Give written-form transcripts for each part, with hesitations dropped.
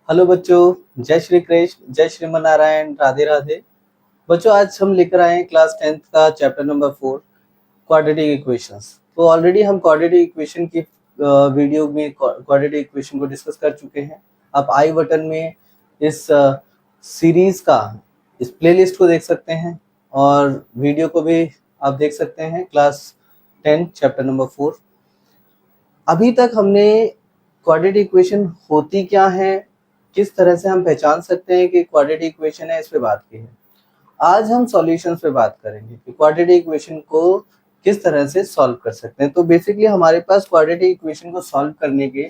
Hello बच्चों, जय श्री कृष्ण, जय श्रीमन नारायण, राधे राधे। बच्चों, आज हम लेकर आए हैं क्लास 10th का चैप्टर नंबर 4 क्वाड्रेटिक इक्वेशंस। तो ऑलरेडी हम क्वाड्रेटिक इक्वेशन की वीडियो में क्वाड्रेटिक इक्वेशन को डिस्कस कर चुके हैं। आप आई बटन में इस सीरीज का इस प्लेलिस्ट को देख सकते हैं और वीडियो को भी आप देख सकते हैं। Class 10 chapter number 4। अभी तक हमने क्वाड्रेटिक इक्वेशन होती क्या है, किस तरह से हम पहचान सकते हैं कि क्वाड्रेटिक इक्वेशन है, इस पे बात की है। आज हम सॉल्यूशंस पे बात करेंगे कि क्वाड्रेटिक इक्वेशन को किस तरह से सॉल्व कर सकते हैं। तो बेसिकली हमारे पास क्वाड्रेटिक इक्वेशन को सॉल्व करने के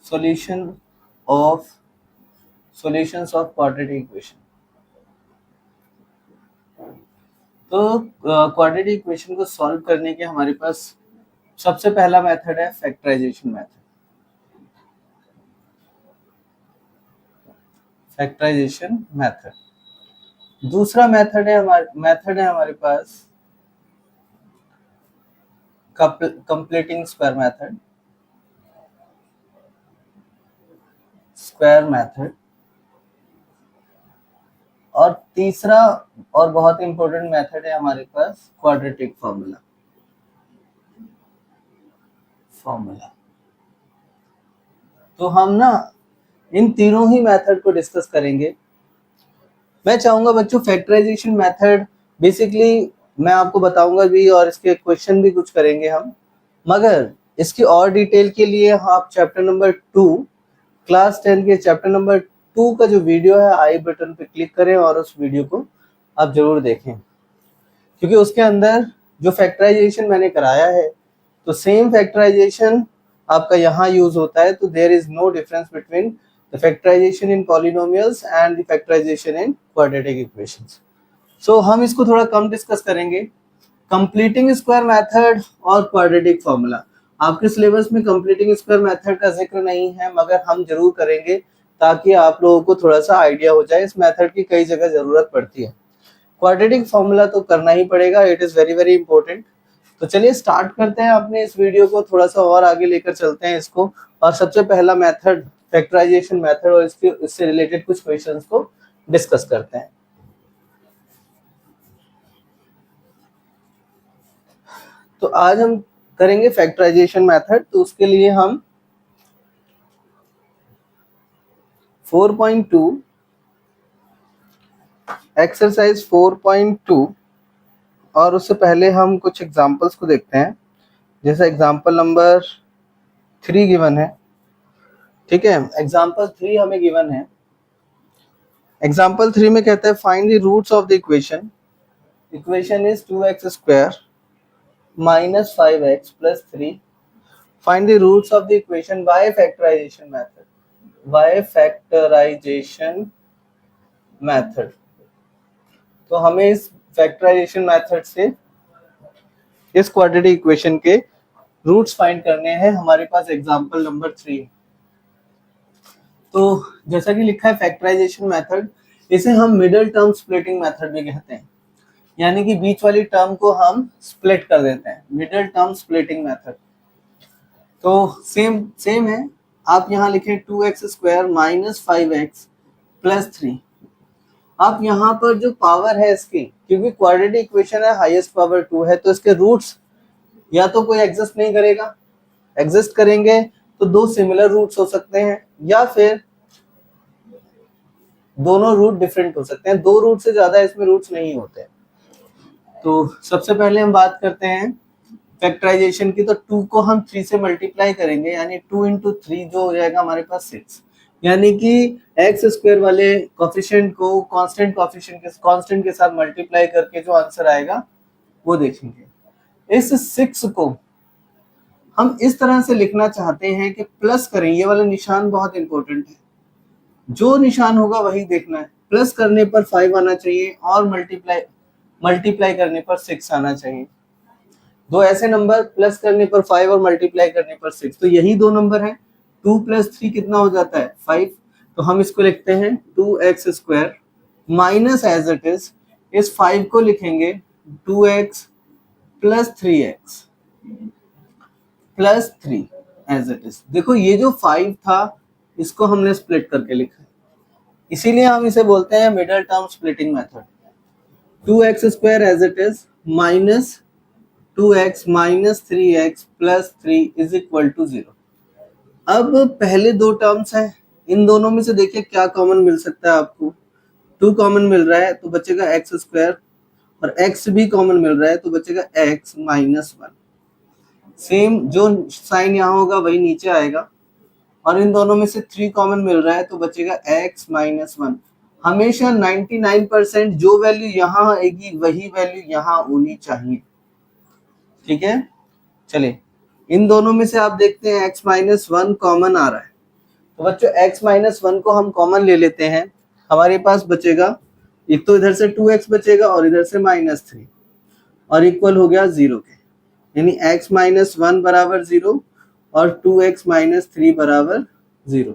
सॉल्यूशंस ऑफ क्वाड्रेटिक इक्वेशन। तो क्वाड्रेटिक इक्वेशन को सॉल्व करने के हमारे पास सबसे पहला मेथड है फैक्टराइजेशन मेथड। Factorisation method. दूसरा मेथड है हमारे पास कंप्लीटिंग स्क्वायर मेथड। और तीसरा और बहुत इंपॉर्टेंट मेथड है हमारे पास क्वाड्रेटिक फॉर्मूला। तो हम ना इन तीनों ही मेथड को डिस्कस करेंगे। मैं चाहूंगा बच्चों फैक्टराइजेशन मेथड बेसिकली मैं आपको बताऊंगा भी और इसके क्वेश्चन भी कुछ करेंगे हम, मगर इसकी और डिटेल के लिए आप चैप्टर नंबर 2 क्लास 10 के चैप्टर नंबर 2 का जो वीडियो है आई बटन पे क्लिक करें और उस वीडियो को आप जरूर देखें, क्योंकि उसके अंदर जो फैक्टराइजेशन मैंने कराया है तो सेम फैक्टराइजेशन आपका यहाँ यूज होता है। तो there is no difference between the factorisation in polynomials and the factorisation in quadratic equations. So हम इसको थोड़ा कम डिस्कस करेंगे। कंप्लीटिंग स्क्वायर मेथड और क्वाड्रेटिक फॉर्मूला। आपके सिलेबस में कंप्लीटिंग स्क्वायर मेथड का जिक्र नहीं है, मगर हम जरूर करेंगे ताकि आप लोगों को थोड़ा सा आइडिया हो जाए। इस मेथड की कई जगह जरूरत पड़ती है। क्वाड्रेटिक फॉर्मूला तो करना ही पड़ेगा, it is very very important. तो चलिए स्टार्ट करते हैं अपने इस वीडियो को, थोड़ा सा और आगे लेकर चलते हैं इसको। और सबसे पहला मेथड फैक्टराइजेशन मेथड और इससे रिलेटेड कुछ क्वेश्चंस को डिस्कस करते हैं। तो आज हम करेंगे फैक्टराइजेशन मेथड। तो उसके लिए हम 4.2 एक्सरसाइज 4.2 और उससे पहले हम कुछ एग्जांपल्स को देखते हैं। जैसे एग्जांपल नंबर 3 गिवन है, ठीक है। एग्जांपल 3 हमें गिवन है। एग्जांपल 3 में कहता है find the roots of the equation. Equation is 2x square minus 5x plus 3. Find the roots of the equation by factorization method. तो हमें इस फैक्टराइजेशन मेथड से इस क्वाड्रेटिक इक्वेशन के रूट्स फाइंड करने हैं। हमारे पास एग्जांपल नंबर 3। तो जैसा कि लिखा है फैक्टराइजेशन मेथड, इसे हम मिडिल टर्म स्प्लिटिंग मेथड भी कहते हैं, यानी कि बीच वाली टर्म को हम स्प्लिट कर देते हैं, मिडिल टर्म स्प्लिटिंग मेथड। तो सेम है। आप यहाँ लिखें 2x square minus 5x plus 3। आप यहाँ पर जो पावर है इसकी, क्योंकि क्वाड्रेटिक इक्वेशन है, हाईएस्ट पावर 2 है, तो इसके रूट्स या तो कोई एग्जिस्ट नहीं करेगा, एग्जिस्ट करेंगे तो दो सिमिलर रूट्स हो सकते हैं, या फिर दोनों रूट डिफरेंट हो सकते हैं। दो रूट से ज्यादा इसमें रूट्स नहीं होते। तो सबसे पहले हम बात करते हैं फैक्टराइजेशन की। तो 2 को हम 3 से मल्टीप्लाई करेंगे, यानी 2 इंटू 3 जो हो जाएगा हमारे पास 6, यानी कि एक्स स्क्वायर वाले कोफिशिएंट को कांस्टेंट के साथ मल्टीप्लाई करके जो आंसर आएगा वो देखेंगे। इस 6 को हम इस तरह से लिखना चाहते हैं कि प्लस करें, ये वाला निशान बहुत इंपॉर्टेंट है, जो निशान होगा वही देखना है। प्लस करने पर 5 आना चाहिए और मल्टीप्लाई करने पर 6 आना चाहिए। दो ऐसे नंबर, प्लस करने पर 5 और मल्टीप्लाई करने पर 6, तो यही दो नंबर हैं। 2 प्लस 3 कितना हो जाता है 5। तो हम इसको लिखते हैं 2x square minus as it is इस 5 को लिखेंगे 2x plus 3x plus 3 as it is. देखो ये जो 5 था इसको हमने स्प्लिट करके लिखा है, इसीलिए हम इसे बोलते हैं middle term splitting method. 2x² as it is minus 2x minus 3x plus 3 is equal to 0। अब पहले दो टर्म्स हैं, इन दोनों में से देखिए क्या कॉमन मिल सकता है आपको। 2 कॉमन मिल रहा है तो बचेगा x², और x भी कॉमन मिल रहा है तो बचेगा x माइनस 1। सेम जो साइन यहाँ होगा वही नीचे आएगा, और इन दोनों में से 3 कॉमन मिल रहा है तो बचेगा x माइनस 1। हमेशा 99% जो वैल्यू यहाँ आएगी वही वैल्यू यहाँ होनी चाहिए, ठीक है। चलिए इन दोनों में से आप देखते हैं x माइनस 1 कॉमन आ रहा है, तो बच्चों x माइनस 1 को हम कॉमन ले लेते हैं। हमारे पास बचेगा, एक तो इधर से 2x बचेगा और इधर से -3, और इक्वल हो गया 0 के, यानी x माइनस 1 बराबर 0 और 2x माइनस 3 बराबर 0।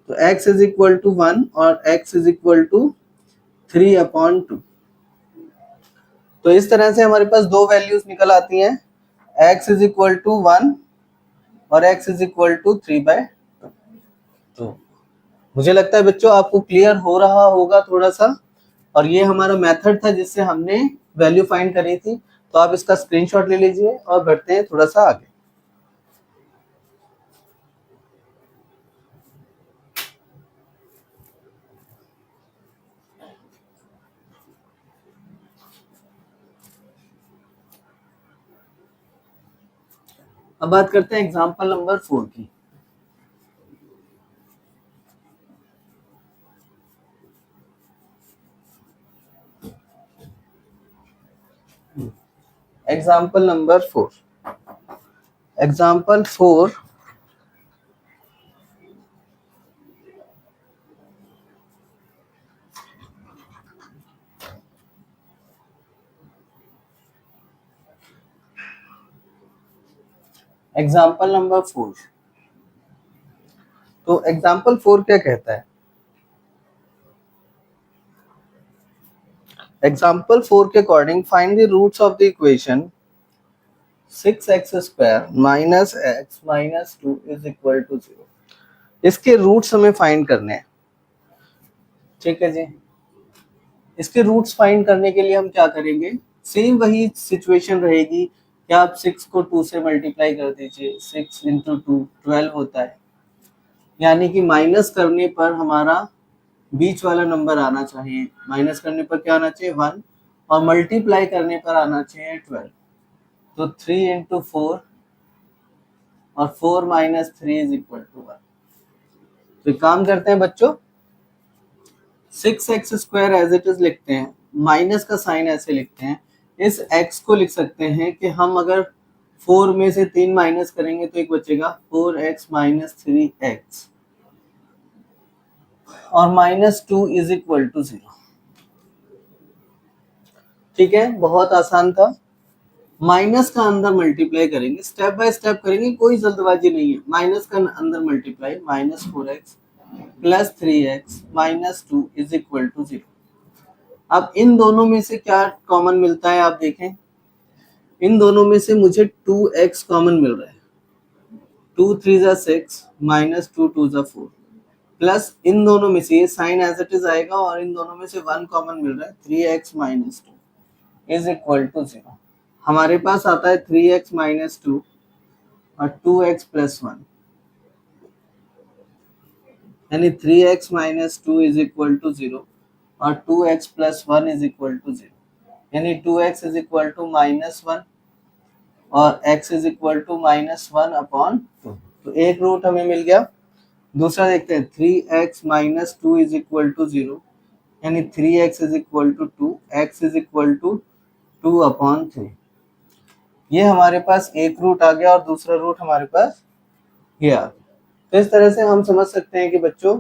तो x इज इक्वल टू 1 और x इज इक्वल टू 3/2। तो इस तरह से हमारे पास दो वैल्यूज निकल आती हैं, x इज इक्वल टू 1 और x इज इक्वल टू 3/2। तो मुझे लगता है बच्चों आपको क्लियर हो रहा होगा थोड़ा सा, और ये हमारा मेथड था जिससे हमने वैल्यू फाइंड करी थी। तो आप इसका स्क्रीनशॉट ले लीजिए और बढ़ते हैं थोड़ा सा आगे। अब बात करते हैं एग्जांपल नंबर 4 की। Example number 4। Example 4 example number 4। तो एग्जाम्पल 4 क्या कहता है? एग्जाम्पल 4 के according find the roots of the equation 6x² minus x minus 2 is equal to 0। इसके रूट्स हमें फाइंड करने हैं, ठीक है जी। इसके रूट्स फाइंड करने के लिए हम क्या करेंगे, सेम वही सिचुएशन रहेगी कि आप 6 को 2 से मल्टीप्लाई कर दीजिए। 6 इंटू 2 12 होता है, यानी कि माइनस करने पर हमारा बीच वाला नंबर आना चाहिए। माइनस करने पर क्या आना चाहिए? 1, और मल्टीप्लाई करने पर आना चाहिए 12। तो 3 इंटू 4 और 4 माइनस 3 इज इक्वल टू 1। तो काम करते हैं बच्चों, 6x² एज इट इज लिखते हैं, माइनस का साइन ऐसे लिखते हैं। इस x को लिख सकते हैं कि हम अगर 4 में से 3 माइनस करेंगे तो एक बचेगा 4x माइनस 3x, और -2 इज इक्वल टू 0। ठीक है, बहुत आसान था। माइनस का अंदर मल्टीप्लाई करेंगे, स्टेप बाय स्टेप करेंगे, कोई जल्दबाजी नहीं है। माइनस का अंदर multiply, -4x plus 3x minus 2 is equal to 0। अब इन दोनों में से क्या कॉमन मिलता है? आप देखें, इन दोनों में से मुझे 2x कॉमन मिल रहा है। 2 3 जा 6 माइनस 2 2 जा 4, प्लस इन दोनों में से ये साइन एज इट इज आएगा, और इन दोनों में से 1 कॉमन मिल रहा है, 3x minus 2 is equal to 0। हमारे पास आता है 3x माइनस 2 और 2x प्लस 1, यानी 3x minus 2 is equal to 0 और 2x plus 1 is equal to 0, यानी 2x इज इक्वल टू -1 और x इज इक्वल टू -1/2। तो एक रूट हमें मिल गया। दूसरा देखते हैं, 3x minus 2 is equal to 0, यानी 3x is equal to 2, x is equal to 2/3। ये हमारे पास एक रूट आ गया और दूसरा रूट हमारे पास ये आ गया। तो इस तरह से हम समझ सकते हैं कि बच्चों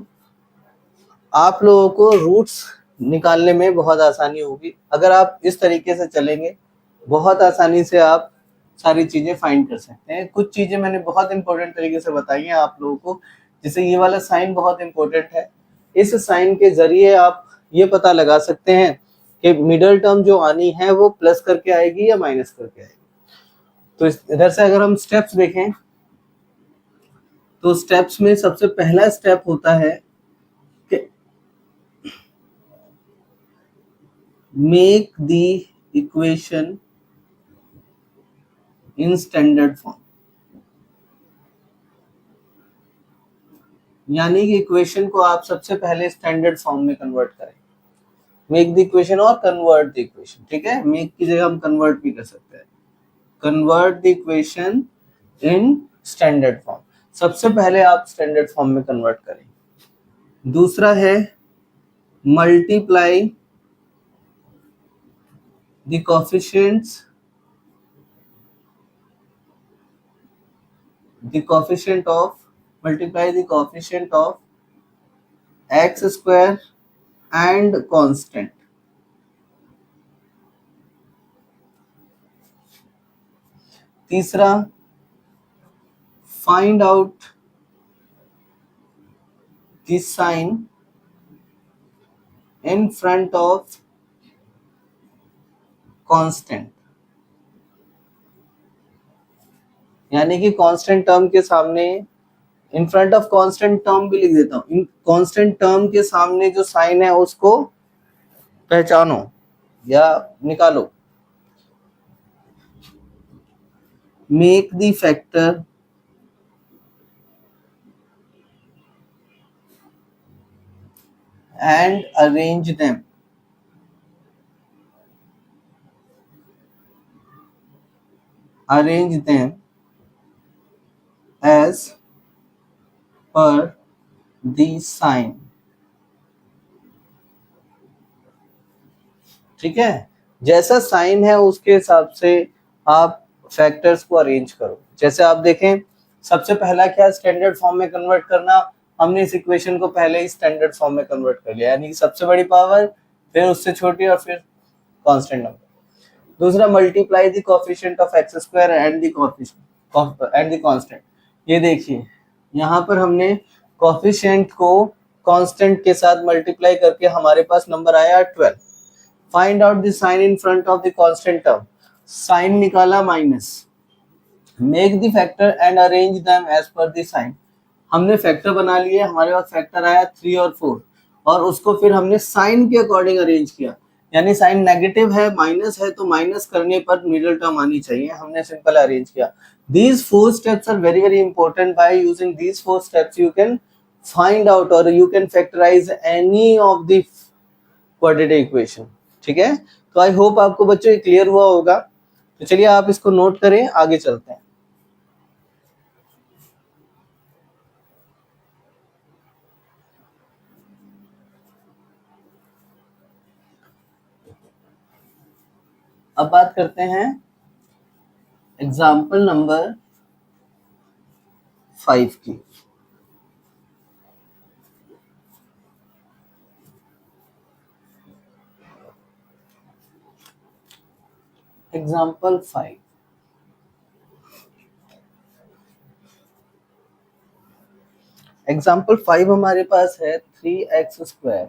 आप लोगों को रूट्स निकालने में बहुत आसानी होगी। अगर आप इस तरीके से चलेंगे, बहुत आसानी से आप सारी चीजें फाइंड कर सकते हैं। कुछ चीजें मैंने बहुत इंपॉर्टेंट तरीके से बताई हैं आप लोगों को, जैसे ये वाला साइन बहुत इंपॉर्टेंट है। इस साइन के जरिए आप ये पता लगा सकते हैं कि मिडल टर्म जो आनी है वो प्लस करके आएगी या माइनस करके आएगी। तो इधर से अगर हम स्टेप्स देखें तो स्टेप्स में सबसे पहला स्टेप होता है कि make the equation in standard form, यानी कि इक्वेशन को आप सबसे पहले स्टैंडर्ड फॉर्म में कन्वर्ट करें। मेक द इक्वेशन और कन्वर्ट द इक्वेशन, ठीक है, मेक की जगह हम कन्वर्ट भी कर सकते हैं। Convert the equation in standard form, सबसे पहले आप स्टैंडर्ड फॉर्म में कन्वर्ट करें। दूसरा है multiply the coefficients, the coefficient of multiply the coefficient of x square and constant। तीसरा find out the sign in front of constant, यानी कि कांस्टेंट टर्म के सामने, इन फ्रंट ऑफ कांस्टेंट टर्म भी लिख देता हूं, इन कांस्टेंट टर्म के सामने जो साइन है उसको पहचानो या निकालो। Make the factor and arrange them, arrange them as per the sign, ठीक है, जैसा साइन है उसके हिसाब से आप फैक्टर्स को अरेंज करो। जैसे आप देखें, सबसे पहला क्या, स्टैंडर्ड फॉर्म में कन्वर्ट करना। हमने इस इक्वेशन को पहले ही स्टैंडर्ड फॉर्म में कन्वर्ट कर लिया, यानी कि सबसे बड़ी पावर, फिर उससे छोटी और फिर कांस्टेंट नंबर। दूसरा multiply the coefficient of x square and the coefficient and the constant. ये देखिए यहाँ पर हमने कोएफिशिएंट को कांस्टेंट के साथ मल्टीप्लाई करके हमारे पास नंबर आया 12। Find out the sign in front of the constant term, sign निकाला minus. Make the factor and arrange them as per the sign, हमने फैक्टर बना लिए, हमारे पास फैक्टर आया 3 और 4 और उसको फिर हमने साइन के अकॉर्डिंग अरेंज किया, यानी साइन नेगेटिव है, माइनस है तो माइनस करने पर मिडिल टर्म आनी चाहिए, हमने सिंपल अरेंज किया। These 4 steps are very very important. By using these 4 steps you can find out or you can factorize any of the quadratic equation, ठीक है। तो आई होप आपको बच्चों ये क्लियर हुआ होगा। तो चलिए आप इसको नोट करें, आगे चलते हैं। अब बात करते हैं एग्जाम्पल नंबर 5 की। एग्जाम्पल 5, एग्जाम्पल 5 हमारे पास है 3x square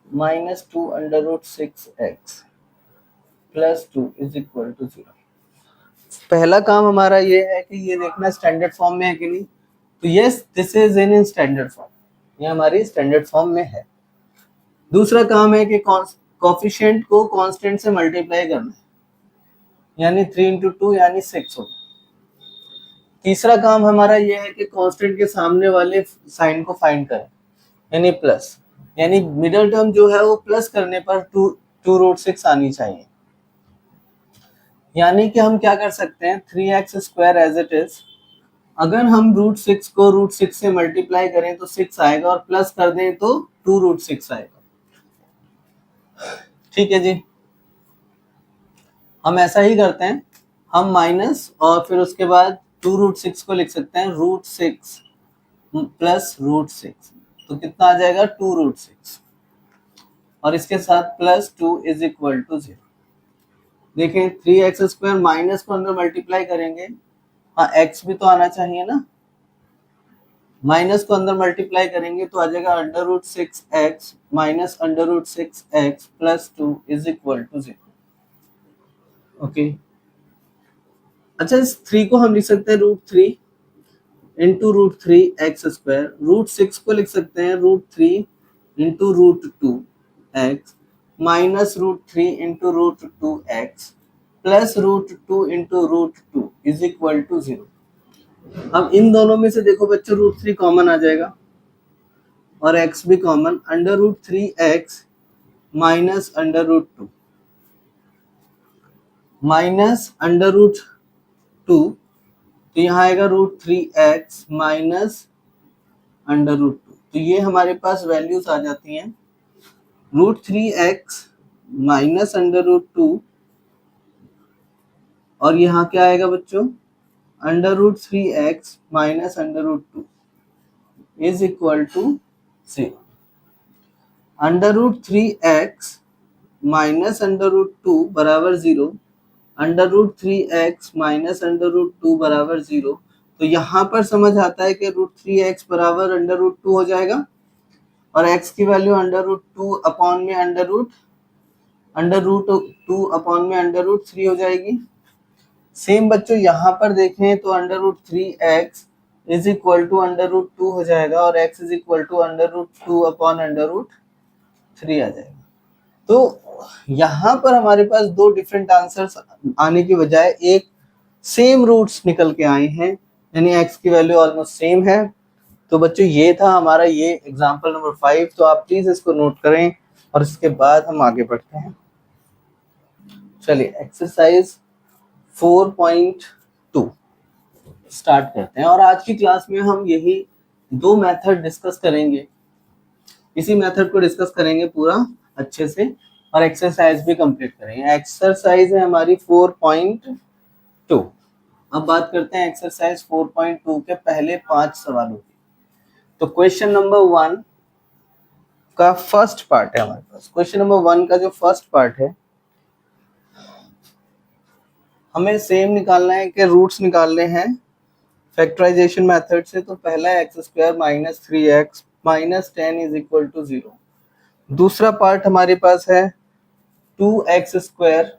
minus 2 under root 6x plus 2 is equal to 0। पहला काम हमारा ये है कि ये देखना स्टैंडर्ड फॉर्म में है कि नहीं, तो yes this is in standard form, ये हमारी स्टैंडर्ड फॉर्म में है। दूसरा काम है कि कोएफिशिएंट को कांस्टेंट से मल्टीप्लाई करना है, यानी 3 इंटू 2 यानी 6 होगा। तीसरा काम हमारा ये है कि कांस्टेंट के सामने वाले साइन को फाइंड करें, यानी प्लस, यानी मिडिल टर्म जो है वो प्लस करने पर 2 रूट 6 आनी चाहिए। यानी कि हम क्या कर सकते हैं, 3x square as it is, अगर हम रूट 6 को रूट 6 से मल्टीप्लाई करें तो 6 आएगा और प्लस कर दें तो 2 रूट 6 आएगा, ठीक है जी। हम ऐसा ही करते हैं, हम माइनस और फिर उसके बाद 2 रूट 6 को लिख सकते हैं रूट 6 प्लस रूट 6, तो कितना आ जाएगा 2 रूट 6 और इसके साथ प्लस 2 इज इक्वल टू 0। देखें 3x स्क्वायर माइनस को अंदर मल्टीप्लाई करेंगे, हाँ x भी तो आना चाहिए ना, माइनस को अंदर मल्टीप्लाई करेंगे तो आ जाएगा under root 6x minus under root 6x plus 2 is equal to 0। Okay, अच्छा इस 3 को हम लिख सकते हैं root 3, into root three x square, root six को लिख सकते हैं root three into root two x minus root three into root two x plus root two into root two is equal to 0। अब इन दोनों में से देखो बच्चों रूट थ्री कॉमन आ जाएगा और x भी common, under root three x minus under root two minus under root two, तो यहाँ आएगा root three x minus under root two. तो ये हमारे पास वैल्यूज आ जाती हैं root three x minus under root two और यहाँ क्या आएगा बच्चों under root three x minus under root two is equal to 0। Under root three x minus under root two बराबर 0, under root three x minus under root two बराबर 0। तो यहाँ पर समझ आता है कि रूट थ्री एक्स बराबर अंडर रूट टू हो जाएगा और x की value under root two upon में अंडर रूट टू अपॉन में अंडर रूट थ्री हो जाएगी। सेम बच्चों यहाँ पर देखें तो under root three x is equal to under root two हो जाएगा और x is equal to under root two upon under root three आ जाएगा। तो यहाँ पर हमारे पास दो डिफरेंट आंसर्स आने की बजाय एक सेम रूट्स निकल के आए हैं, यानी x की वैल्यू ऑलमोस्ट सेम है। तो बच्चों ये था हमारा ये एग्जांपल नंबर 5, तो आप प्लीज इसको नोट करें और इसके बाद हम आगे बढ़ते हैं। चलिए एक्सरसाइज 4.2 स्टार्ट करते हैं और आज की क्लास में हम यही दो मेथड डिस्कस करेंगे, इसी मेथड को डिस्कस करेंगे पूरा अच्छे से और एक्सरसाइज भी कंप्लीट करेंगे। एक्सरसाइज है हमारी 4.2। अब बात करते हैं एक्सरसाइज 4.2 के पहले 5 सवालों की। तो क्वेश्चन नंबर 1 का फर्स्ट पार्ट है हमारे पास। क्वेश्चन नंबर 1 का जो फर्स्ट पार्ट है हमें सेम निकालना है कि रूट्स निकालने हैं फैक्टराइजेशन मेथड से। तो पहला है x square minus three x minus 10 is equal to 0। दूसरा पार्ट हमारे पास है 2x square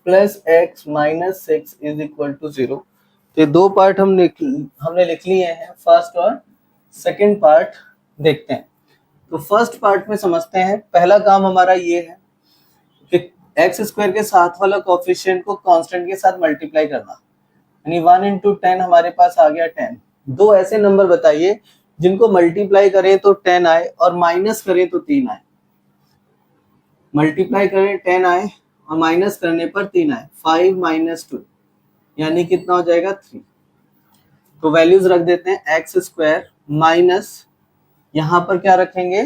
plus x minus 6 is equal to 0। तो ये दो पार्ट हमने लिख लिए हैं, फर्स्ट और सेकंड पार्ट देखते हैं। तो फर्स्ट पार्ट में समझते हैं। पहला काम हमारा ये है कि एक्स स्क्वायर के साथ वाला कोफिशिएंट को कांस्टेंट के साथ मल्टीप्लाई करना, यानी 1 इंटू 10 हमारे पास आ गया 10। दो ऐसे नंबर बताइए जिनको मल्टीप्लाई करें तो 10 आए और माइनस करें तो 3 आए। मल्टीप्लाई करें 10 आए और माइनस करने पर 3 आए। 5 माइनस 2 यानी कितना हो जाएगा 3। तो वैल्यूज रख देते हैं एक्स स्क्वायर माइनस यहाँ पर क्या रखेंगे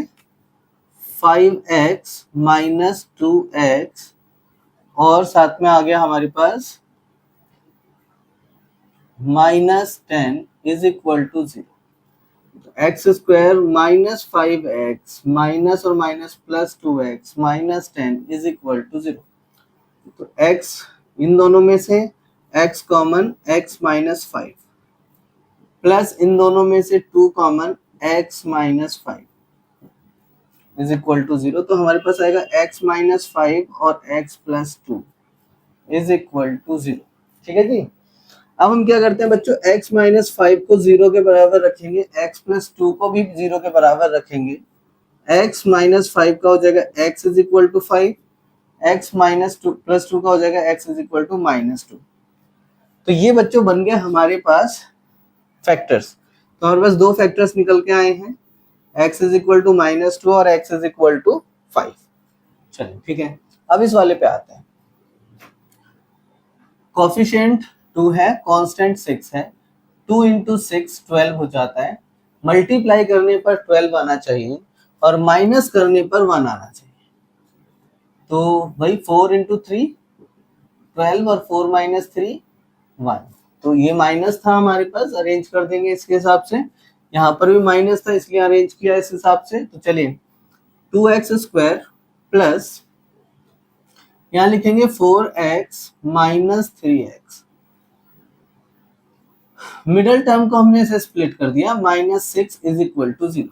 5x माइनस 2x और साथ में आ गया हमारे पास minus 10 is equal to 0। X square minus 5x minus और minus plus 2x minus 10 is equal to 0। तो x इन दोनों में से x common x minus 5 plus इन दोनों में से 2 common x minus 5 is equal to 0। तो हमारे पास आएगा x माइनस 5 और x plus 2 is equal to 0। ठीक है जी। अब हम क्या करते हैं बच्चों x माइनस 5 को 0 के बराबर रखेंगे, x प्लस 2 को भी 0 के बराबर रखेंगे। x माइनस 5 का हो जाएगा x is equal to 5, x minus 2 plus 2 का हो जाएगा x is equal to minus 2। तो ये बच्चों बन गए हमारे पास फैक्टर्स। तो हमारे पास दो फैक्टर्स निकल के आए हैं, x is equal to minus 2 और x इज इक्वल टू 5। चलिए ठीक है, अब इस वाले पे आते हैं। कोफिशिएंट 2 है, कांस्टेंट 6 है। 2 इंटू 6 12 हो जाता है। मल्टीप्लाई करने पर 12 आना चाहिए और माइनस करने पर 1 आना चाहिए। तो भाई 4 इंटू 3 12 और 4 माइनस 3 1। तो ये माइनस था हमारे पास, अरेंज कर देंगे इसके हिसाब से। यहाँ पर भी माइनस था इसलिए अरेंज किया इस हिसाब से। तो चलिए 2x स्क्वायर प्लस यहाँ लिखेंगे 4x minus 3x। Middle term को हमने इसे स्प्लिट कर दिया, minus 6 is equal to 0।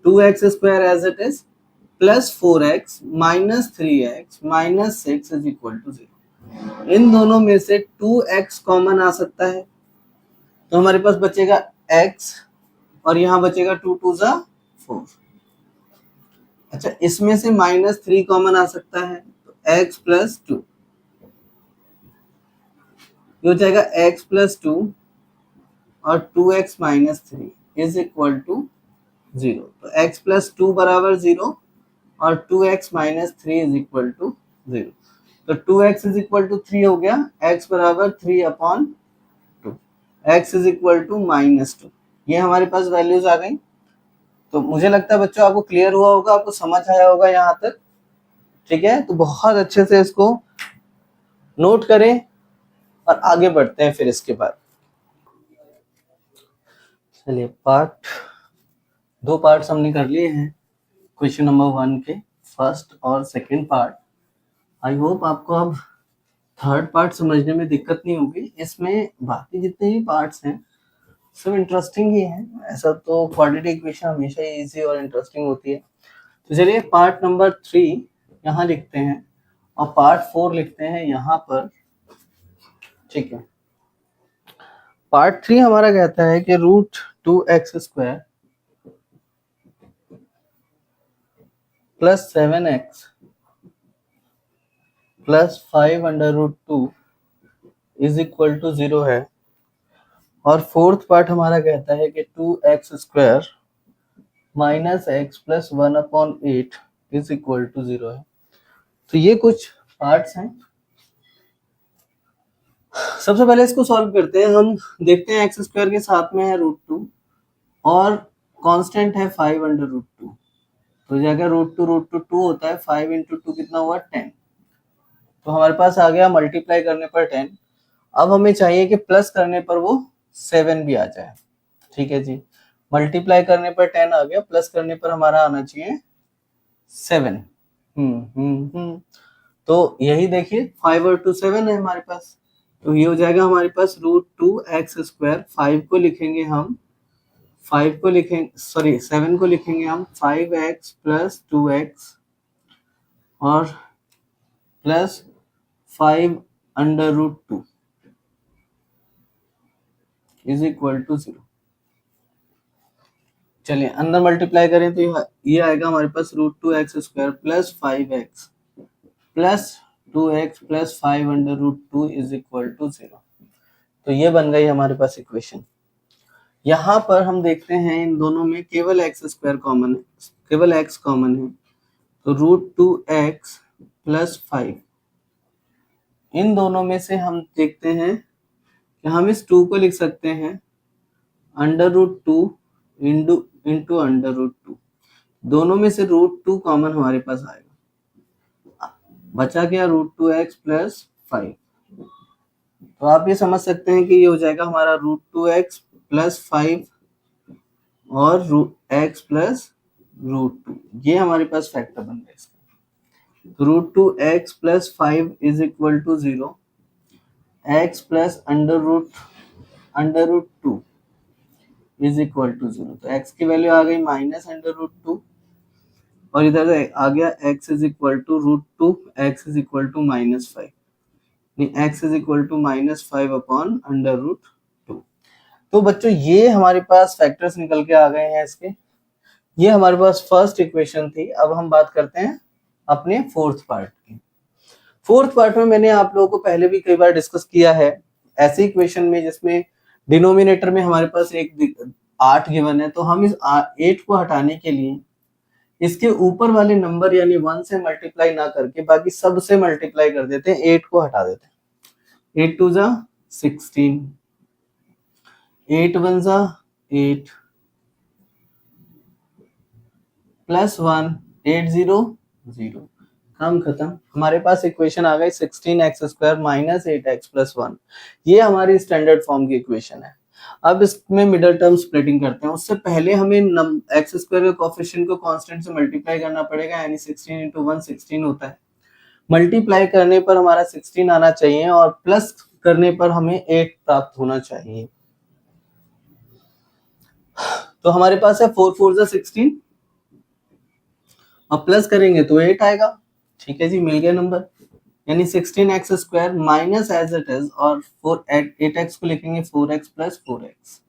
2x square as it is plus 4x minus 3x minus 6 is equal to 0। इन दोनों में से 2x कॉमन आ सकता है तो हमारे पास बचेगा x और यहाँ बचेगा 2 2 जा 4। अच्छा, इसमें से -3 कॉमन आ सकता है, तो x प्लस 2 ये हो जाएगा x प्लस 2 और 2x minus 3 is equal to 0। तो x प्लस 2 बराबर 0 और 2x minus 3 is equal to 0। तो 2x इज इक्वल टू 3 हो गया, x बराबर 3/2, x इज इक्वल टू -2। ये हमारे पास वैल्यूज आ गई। तो मुझे लगता है बच्चों आपको क्लियर हुआ होगा, आपको समझ आया होगा यहाँ तक। ठीक है, तो बहुत अच्छे से इसको नोट करें और आगे बढ़ते हैं फिर इसके बाद। चलिए, दो पार्ट्स हमने कर लिए हैं क्वेश्चन नंबर 1 के, फर्स्ट और सेकंड पार्ट। आई होप आपको अब थर्ड पार्ट समझने में दिक्कत नहीं होगी। इसमें बाकी जितने भी पार्ट्स हैं सब इंटरेस्टिंग ही हैं। ऐसा तो क्वाड्रेटिक इक्वेशन हमेशा ही इजी और इंटरेस्टिंग होती है। तो चलिए पार्ट नंबर 3 यहाँ लिखते हैं और पार्ट 4 लिखते हैं यहाँ पर। ठीक है, पार्ट 3 हमारा कहता है कि √2x² plus 7x plus 5√2 is equal to 0 है। और फोर्थ पार्ट हमारा कहता है कि 2x² minus x plus 1/8 is equal to 0 है। तो ये कुछ पार्ट्स हैं। सबसे पहले इसको सॉल्व करते हैं। हम देखते हैं x² के साथ में है √2 और कांस्टेंट है 5√2। तो जगह √2 होता है, 5 × 2 कितना हुआ 10। तो हमारे पास आ गया मल्टीप्लाई करने पर 10। अब हमें चाहिए कि प्लस करने पर वो 7 भी आ जाए। ठीक है जी, मल्टीप्लाई करने पर 10 आ गया, प्लस करने पर हमारा आना चाहिए 7। तो यही देखिए 5 और 2 7 है हमारे पास। तो ये हो जाएगा हमारे पास √2x²। 5 को लिखेंगे हम, 7 को लिखेंगे हम 5x प्लस 2x और प्लस 5√2 इज इक्वल टू 0। चलिए अंदर मल्टीप्लाई करें तो ये आएगा हमारे पास √2x² plus 5x plus 2x plus 5√2 is equal to 0। तो ये बन गई हमारे पास इक्वेशन। यहाँ पर हम देखते हैं इन दोनों में केवल x² कॉमन है, केवल x कॉमन है। तो √2x प्लस 5, इन दोनों में से हम देखते हैं कि हम इस 2 को लिख सकते हैं √2 इंटू √2। दोनों में से √2 कॉमन हमारे पास आएगा, बचा क्या √2x प्लस 5। तो आप ये समझ सकते हैं कि ये हो जाएगा हमारा √2x प्लस 5 और x प्लस √2। ये हमारे पास फैक्टर बन गया इसका। √2x plus 5 is equal to 0, x plus √2 is equal to 0। तो x की वैल्यू आ गई -√2 और इधर आ गया x is equal to √2, x is equal to -5, x is equal to -5/√2। तो बच्चों ये हमारे पास फैक्टर्स निकल के आ गए हैं इसके। ये हमारे पास फर्स्ट इक्वेशन थी। अब हम बात करते हैं अपने फोर्थ पार्ट की। फोर्थ पार्ट में मैंने आप लोगों को पहले भी कई बार डिस्कस किया है ऐसी इक्वेशन में जिसमें डिनोमिनेटर में हमारे पास एक 8 गिवन है। तो हम इस 8 को हटाने के लिए इसके ऊपर वाले नंबर यानी 1 से मल्टीप्लाई ना करके बाकी सब से मल्टीप्लाई कर देते हैं, 8 को हटा देते हैं। 8 2 जा 16, 8 1 जा 8 प्लस 1 8 0 0। काम खत्म। हमारे पास इक्वेशन आ गई 16x² माइनस 8x प्लस 1। ये हमारी स्टैंडर्ड फॉर्म की इक्वेशन है। अब इसमें मिडिल टर्म स्प्लिटिंग करते हैं। उससे पहले हमें x² के कोएफिशिएंट को कांस्टेंट से मल्टीप्लाई करना पड़ेगा, यानी 16 × 1 16 होता है। मल्टीप्लाई करने पर हमारा 16 आना चाहिए और प्लस करने पर हमें 8 प्राप्त होना चाहिए। तो हमारे पास है 4 4 जा 16 और प्लस करेंगे तो 8 आएगा। ठीक है जी, मिल गया नंबर। यानी 16x square minus as it is, और 8x को लिखेंगे 4x प्लस 4x,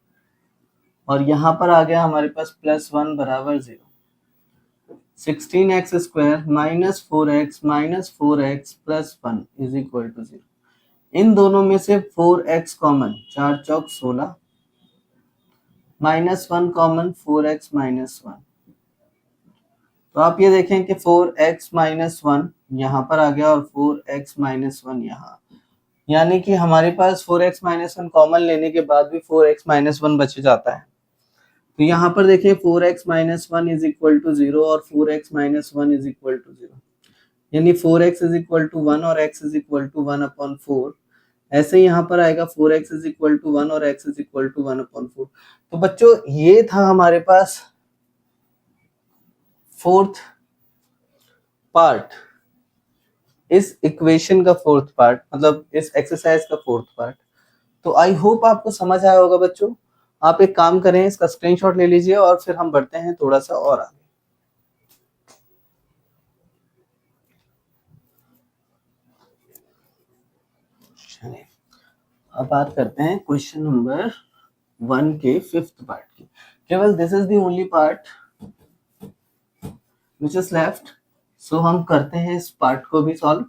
और यहाँ पर आ गया हमारे पास +1 बराबर 0। 16x square minus 4x plus 1 is equal to 0। इन दोनों में से 4x कॉमन, 4 चौक 16, -1 कॉमन 4x माइनस 1। तो आप ये देखें कि 4x माइनस 1 यहाँ पर आ गया और 4x माइनस 1 यहाँ, यानी कि हमारे पास 4x माइनस 1 कॉमन लेने के बाद भी 4x माइनस 1 बच जाता है। तो यहाँ पर देखिए 4x minus 1 is equal to 0 और 4x minus 1 is equal to 0, यानी 4x इज इक्वल टू 1 और x इज इक्वल टू 1/4। ऐसे ही यहाँ पर आएगा 4x इज इक्वल टू 1 और x इज इक्वल टू 1/4। तो बच्चों ये था हमारे पास फोर्थ पार्ट, इस इक्वेशन का फोर्थ पार्ट, मतलब इस एक्सरसाइज का फोर्थ पार्ट। तो आई होप आपको समझ आया होगा बच्चों। आप एक काम करें, इसका स्क्रीनशॉट ले लीजिए और फिर हम बढ़ते हैं थोड़ा सा और आगे। अब बात करते हैं क्वेश्चन नंबर 1 के 5th पार्ट की। केवल this is the only part which is left, so हम करते हैं इस पार्ट को भी सॉल्व।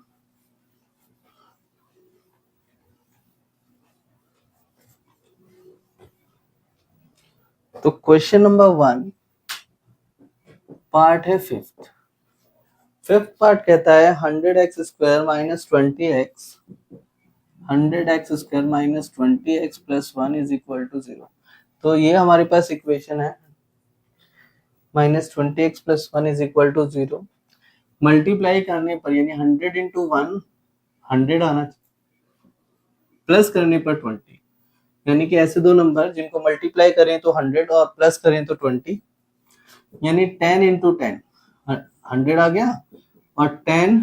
तो क्वेश्चन नंबर 1 पार्ट है 5th पार्ट कहता है 100x square minus 20x 100x square minus 20x plus 1 is equal to 0। तो ये हमारे पास इक्वेशन है, -20x plus 1 is equal to 0। Multiply करने पर यानी 100 इंटू 1 100 आना, प्लस करने पर 20, यानी कि ऐसे दो नंबर जिनको मल्टीप्लाई करें तो 100 और प्लस करें तो 20, यानी 10 इंटू 10 100 आ गया और 10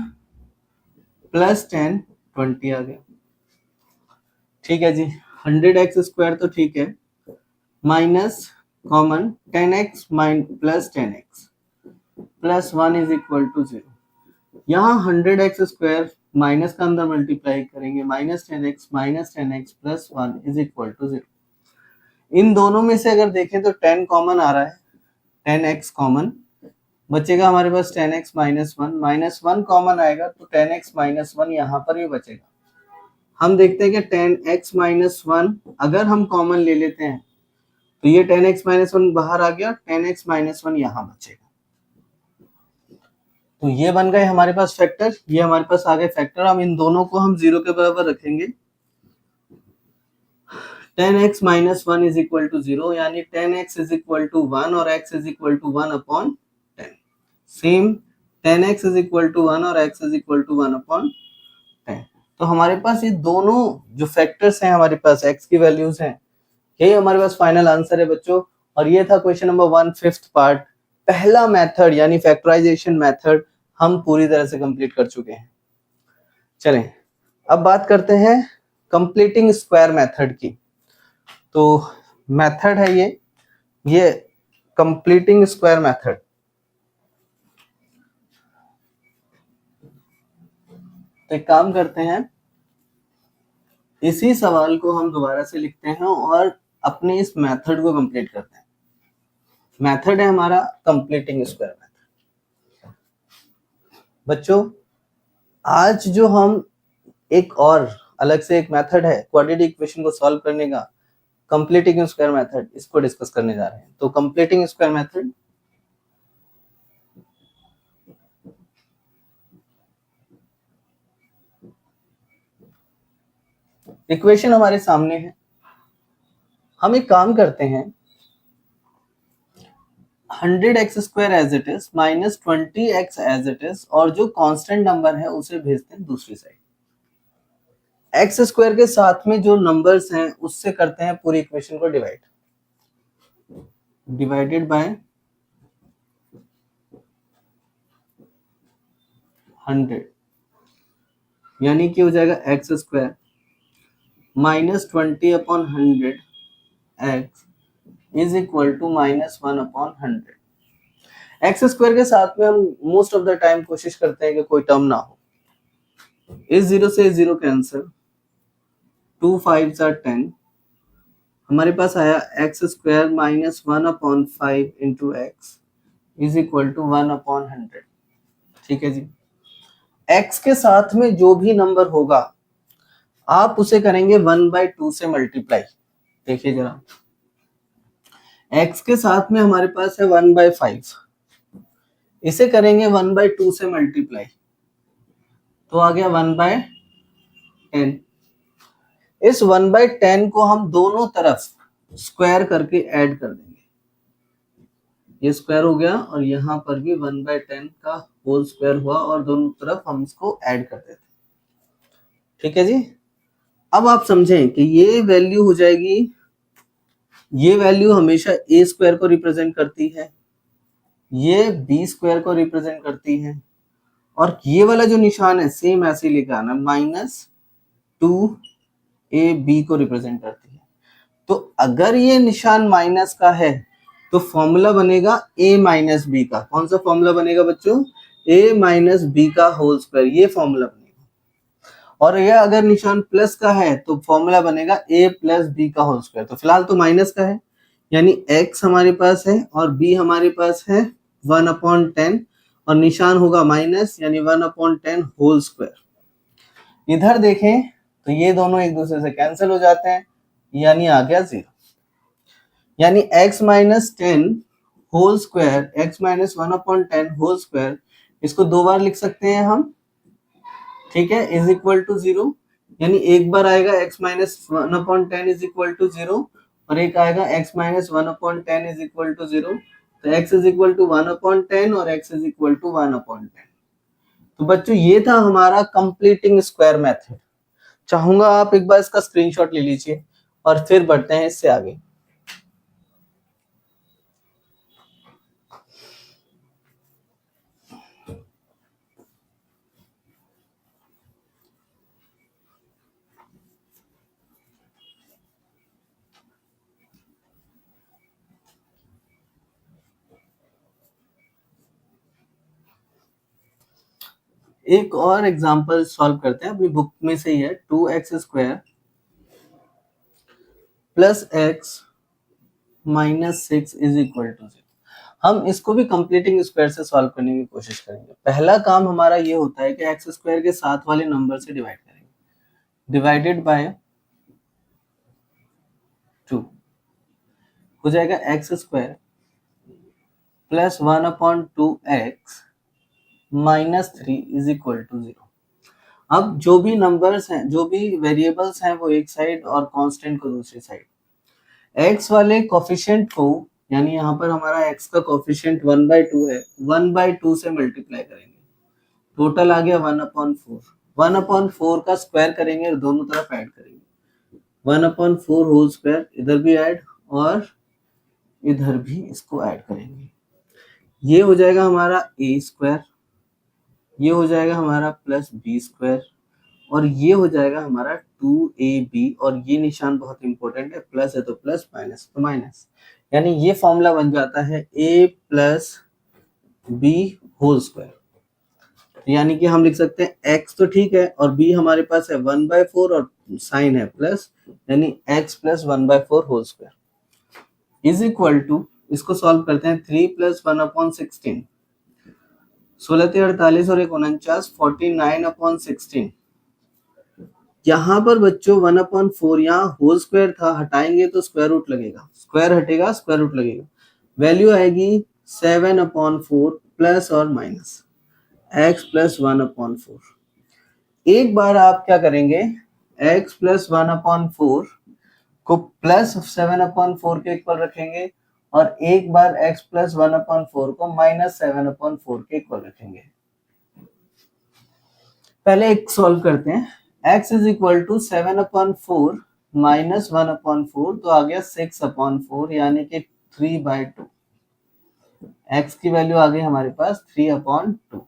प्लस 10 20 आ गया। ठीक है जी, 100x स्क्वायर तो ठीक है, minus common 10x plus 10x plus 1 is equal to 0। यहाँ 100x स्क्वायर माइनस का अंदर मल्टीप्लाई करेंगे, -10x plus 1 is equal to 0। इन दोनों में से अगर देखें तो 10 कॉमन आ रहा है, 10x कॉमन बचेगा हमारे पास, 10x माइनस 1 कॉमन आएगा तो 10x माइनस 1 यहाँ पर भी बचेगा। हम देखते हैं कि 10x माइनस 1 अगर हम कॉमन ले लेते हैं तो ये 10x माइनस 1 बाहर आ गया, 10x माइनस 1 यहाँ बचेगा। तो ये बन गए हमारे पास फैक्टर, ये हमारे पास आ गए फैक्टर। हम इन दोनों को हम 0 के बराबर रखेंगे। 10x minus 1 is equal to 0, यानी 10x इज इक्वल टू 1 और x is equal to 1/10। Same 10x is equal to 1 और x इज इक्वल टू 1/10। तो हमारे पास ये दोनों जो फैक्टर्स हैं, हमारे पास x की वैल्यूज हैं, यही हमारे पास फाइनल आंसर है बच्चों। और ये था क्वेश्चन नंबर 1 5th पार्ट। पहला मेथड यानी फैक्टराइजेशन मेथड हम पूरी तरह से कंप्लीट कर चुके हैं। चलें अब बात करते हैं कंप्लीटिंग स्क्वायर मेथड की। तो मेथड है ये कंप्लीटिंग स्क्वायर मेथड। तो एक काम करते हैं, इसी सवाल को हम दोबारा से लिखते हैं और अपने इस मेथड को कंप्लीट करते हैं। मेथड है हमारा कंप्लीटिंग स्क्वायर मेथड। बच्चों आज जो हम एक और अलग से एक मेथड है क्वाड्रेटिक इक्वेशन को सॉल्व करने का, कंप्लीटिंग स्क्वायर मेथड, इसको डिस्कस करने जा रहे हैं। तो कंप्लीटिंग स्क्वायर मेथड इक्वेशन हमारे सामने है। हम एक काम करते हैं, 100x square as it is minus 20x as it is, और जो कांस्टेंट नंबर है उसे भेजते हैं दूसरी साइड। एक्स स्क्वायर के साथ में जो नंबर्स हैं उससे करते हैं पूरी इक्वेशन को डिवाइड, डिवाइडेड बाय 100, यानी कि हो जाएगा x square minus 20/100 x is equal to -1/100। X square के साथ में हम मोस्ट ऑफ द टाइम कोशिश करते हैं कि कोई टर्म ना हो, इस 0 से 0 कैंसिल, 2 5 are 10, हमारे पास आया x square minus 1/5 into x is equal to 1/100। ठीक है जी। एक्स के साथ में जो भी नंबर होगा आप उसे करेंगे 1/2 से मल्टीप्लाई। देखिए जरा, एक्स के साथ में हमारे पास है 1/5, इसे करेंगे 1/2 से मल्टीप्लाई तो आ गया 1/10। इस 1/10 को हम दोनों तरफ स्क्वायर करके ऐड कर देंगे, ये स्क्वायर हो गया और यहाँ पर भी 1/10 का होल स्क्वायर हुआ और दोनों तरफ हम इसको ऐड कर देते। ठीक है जी। अब आप समझें कि ये वैल्यू हो जाएगी, ये वैल्यू हमेशा ए स्क्वायर को रिप्रेजेंट करती है, ये बी स्क्वायर को रिप्रेजेंट करती है, और ये वाला जो निशान है सेम ऐसे लेकर आना, -2ab को रिप्रेजेंट करती है। तो अगर ये निशान माइनस का है तो फॉर्मूला बनेगा a माइनस बी का। कौन सा फॉर्मूला बनेगा बच्चों? a माइनस बी का होल स्क्वायर, ये फॉर्मूला बनेगा। और ये अगर निशान प्लस का है तो फॉर्मूला बनेगा a प्लस बी का होल स्क्वायर। तो फिलहाल तो माइनस का है, यानी x हमारे पास है और b हमारे पास है 1/10 और निशान होगा माइनस, यानी 1/10 होल स्क्वायर। इधर देखें तो ये दोनों एक दूसरे से कैंसिल हो जाते हैं, यानी आ गया 0। यानी x minus 10 whole square, x minus 1/10 whole square, इसको दो बार लिख सकते हैं हम। ठीक है, इज इक्वल टू 0, यानी एक बार आएगा x minus 1/10 is equal to 0 और एक आएगा x minus 1/10 is equal to 0। तो x इज इक्वल टू 1/10 और x इज इक्वल टू 1/10। तो बच्चों ये था हमारा कंप्लीटिंग स्क्वायर मेथड। चाहूंगा आप एक बार इसका स्क्रीनशॉट ले लीजिए और फिर बढ़ते हैं इससे आगे। एक और एग्जांपल सॉल्व करते हैं, अपनी बुक में से ही है। 2x² plus x minus 6 is equal to 0। हम इसको भी कंप्लीटिंग स्क्वायर से सॉल्व करने की कोशिश करेंगे। पहला काम हमारा ये होता है कि एक्स स्क्वायर के साथ वाले नंबर से डिवाइड करेंगे, डिवाइडेड बाय 2 हो जाएगा x square plus 1/2x minus 3 is equal to 0। अब जो भी नंबर्स हैं, जो भी वेरिएबल्स हैं, वो एक साइड और कांस्टेंट को दूसरी साइड। x वाले कोफिशिएंट को, यानी यहाँ पर हमारा x का कोफिशिएंट 1/2 है, 1/2 से मल्टीप्लाई करेंगे, टोटल आ गया 1/4। 1/4 का स्क्वायर करेंगे और दोनों तरफ ऐड करेंगे, 1/4 होल स्क्वायर, इधर भी ऐड और इधर भी इसको ऐड करेंगे। ये हो जाएगा हमारा a स्क्वायर, ये हो जाएगा हमारा प्लस b स्क्वायर और ये हो जाएगा हमारा 2ab, और ये निशान बहुत इंपॉर्टेंट है, प्लस है तो प्लस, माइनस तो माइनस, यानी ये फॉर्मूला बन जाता है a plus b whole square. यानी कि हम लिख सकते हैं x तो ठीक है और b हमारे पास है 1/4 और साइन है प्लस, यानी x plus 1/4 whole square is equal to, इसको सॉल्व करते हैं, 3 प्लस 1/16, 16×3 = 48 और 1 49/16। यहाँ पर बच्चों 1/4, यहाँ होल स्क्वायर था, हटाएंगे तो स्क्वायर रूट लगेगा, स्क्वायर हटेगा स्क्वायर रूट लगेगा, वैल्यू आएगी 7/4 प्लस और माइनस x प्लस 1/4। एक बार आप क्या करेंगे, x प्लस 1/4 को प्लस 7/4 के इक्वल रखेंगे और एक बार x प्लस 1/4 को माइनस 7/4 के इक्वल रखेंगे। पहले एक सॉल्व करते हैं, x is equal to 7/4 minus 1/4 तो आ गया 6/4, यानी कि 3/2। x की वैल्यू आ गई हमारे पास 3/2।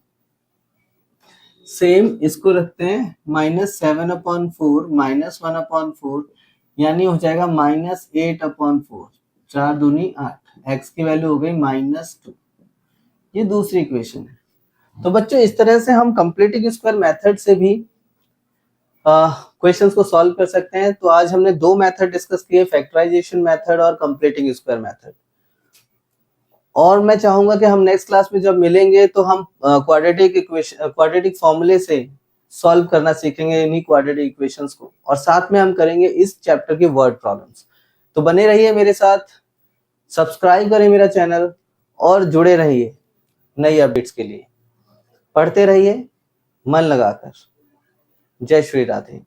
सेम इसको रखते हैं, माइनस 7/4 माइनस 1/4, यानी हो जाएगा माइनस 8/4, 4 दूनी 8, x की वैल्यू हो गई -2। ये दूसरी इक्वेशन है। तो बच्चों इस तरह से हम कंप्लीटिंग स्क्वायर मेथड से भी क्वेश्चंस को सॉल्व कर सकते हैं। तो आज हमने दो मेथड डिस्कस किए, फैक्टराइजेशन मेथड और कंप्लीटिंग स्क्वायर मेथड। और मैं चाहूंगा कि हम नेक्स्ट क्लास में जब मिलेंगे तो हम क्वाड्रेटिक फॉर्मूले से सॉल्व करना सीखेंगे इन्हीं क्वाड्रेटिक इक्वेशंस को, और साथ में हम करेंगे इस चैप्टर के वर्ड प्रॉब्लम्स। तो बने रहिए मेरे साथ, सब्सक्राइब करें मेरा चैनल और जुड़े रहिए नई अपडेट्स के लिए। पढ़ते रहिए मन लगाकर। जय श्री राधे।